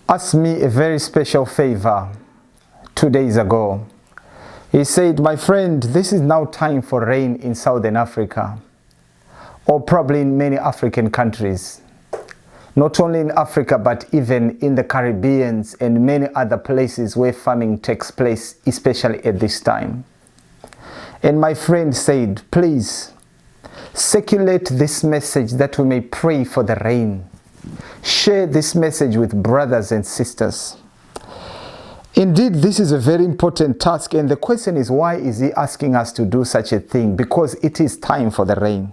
asked me a very special favor 2 days ago. He said, my friend, this is now time for rain in Southern Africa, or probably in many African countries. Not only in Africa, but even in the Caribbean and many other places where farming takes place, especially at this time. And my friend said, please, circulate this message that we may pray for the rain. Share this message with brothers and sisters. Indeed, this is a very important task, and the question is, why is he asking us to do such a thing? Because it is time for the rain.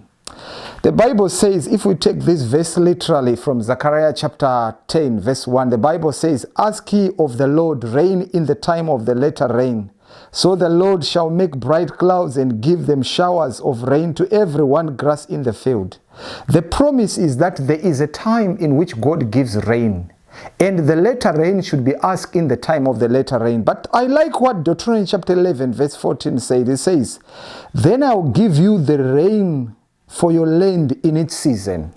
The Bible says, if we take this verse literally from Zechariah chapter 10, verse 1, the Bible says, ask ye of the Lord rain in the time of the latter rain. So the Lord shall make bright clouds and give them showers of rain to every one grass in the field. The promise is that there is a time in which God gives rain, and the latter rain should be asked in the time of the latter rain. But I like what Deuteronomy chapter 11 verse 14 says. It says, then I'll give you the rain for your land in its season,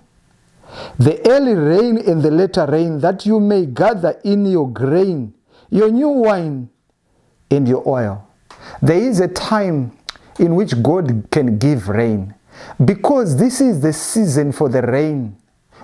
the early rain and the latter rain, that you may gather in your grain, your new wine, and your oil. There is a time in which God can give rain. Because this is the season for the rain,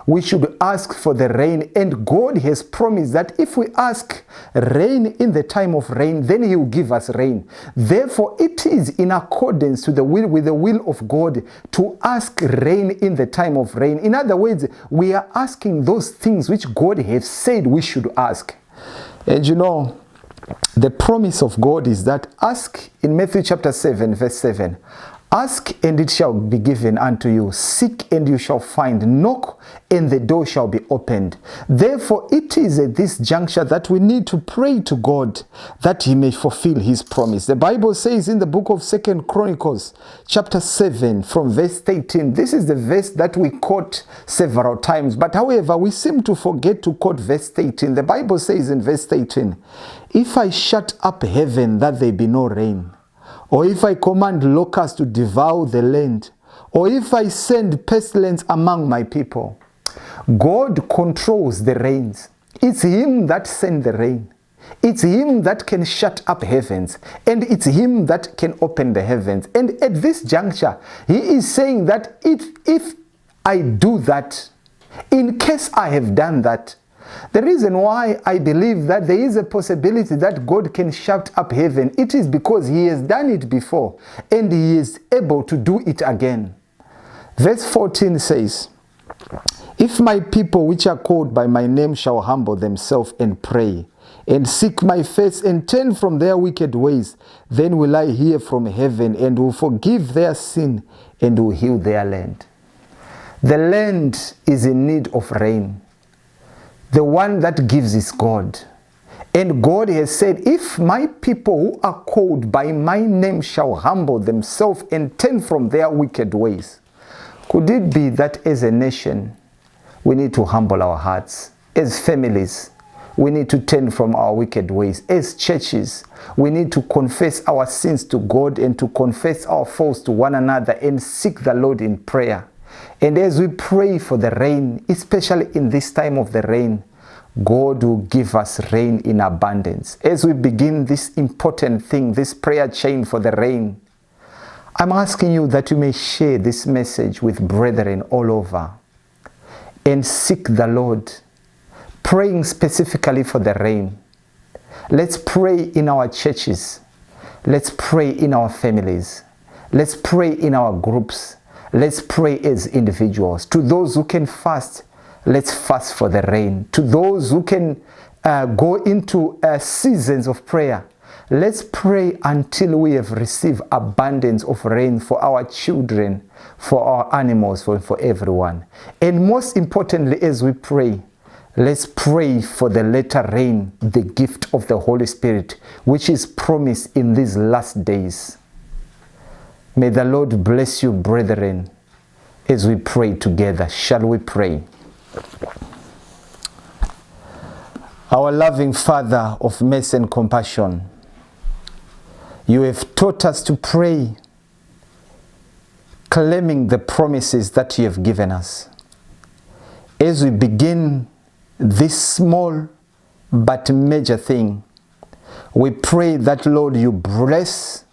we should ask for the rain, and God has promised that if we ask rain in the time of rain, then He will give us rain. Therefore, it is in accordance to the will, with the will of God, to ask rain in the time of rain. In other words, we are asking those things which God has said we should ask. And you know, the promise of God is that ask, in Matthew chapter 7 verse 7, ask and it shall be given unto you, seek and you shall find, knock and the door shall be opened. Therefore it is at this juncture that we need to pray to God that He may fulfill His promise. The Bible says in the book of 2 Chronicles chapter 7 from verse 18, this is the verse that we quote several times, but however we seem to forget to quote verse 18. The Bible says in verse 18, if I shut up heaven that there be no rain, or if I command locusts to devour the land, or if I send pestilence among my people. God controls the rains. It's Him that sends the rain. It's Him that can shut up heavens, and it's Him that can open the heavens. And at this juncture, He is saying that if I do that, in case I have done that, the reason why I believe that there is a possibility that God can shut up heaven, it is because He has done it before and He is able to do it again. Verse 14 says, if my people which are called by my name shall humble themselves and pray, and seek my face and turn from their wicked ways, then will I hear from heaven and will forgive their sin and will heal their land. The land is in need of rain. The one that gives is God. And God has said, if my people who are called by my name shall humble themselves and turn from their wicked ways. Could it be that as a nation, we need to humble our hearts? As families, we need to turn from our wicked ways. As churches, we need to confess our sins to God and to confess our faults to one another and seek the Lord in prayer. And as we pray for the rain, especially in this time of the rain, God will give us rain in abundance. As we begin this important thing, this prayer chain for the rain, I'm asking you that you may share this message with brethren all over and seek the Lord, praying specifically for the rain. Let's pray in our churches. Let's pray in our families. Let's pray in our groups. Let's pray as individuals. To those who can fast, let's fast for the rain. To those who can go into seasons of prayer, let's pray until we have received abundance of rain for our children, for our animals, for everyone. And most importantly, as we pray, let's pray for the latter rain, the gift of the Holy Spirit, which is promised in these last days. May the Lord bless you, brethren, as we pray together. Shall we pray? Our loving Father of mercy and compassion, you have taught us to pray, claiming the promises that you have given us. As we begin this small but major thing. We pray that, Lord, you bless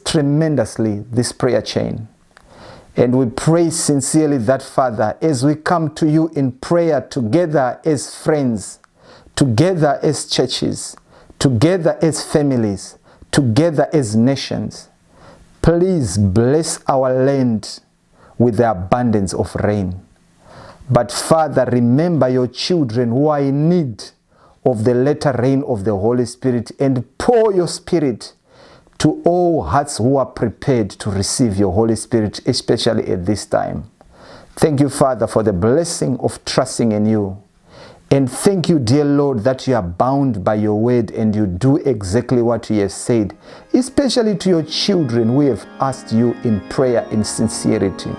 tremendously this prayer chain. And we pray sincerely that, Father, as we come to you in prayer together as friends, together as churches, together as families, together as nations, please bless our land with the abundance of rain. But Father, remember your children who are in need of the latter rain of the Holy Spirit, and pour your Spirit to all hearts who are prepared to receive your Holy Spirit, especially at this time. Thank you, Father, for the blessing of trusting in you. And thank you, dear Lord, that you are bound by your word and you do exactly what you have said, especially to your children who have asked you in prayer in sincerity.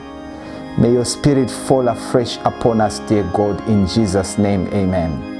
May your Spirit fall afresh upon us, dear God, in Jesus' name, amen.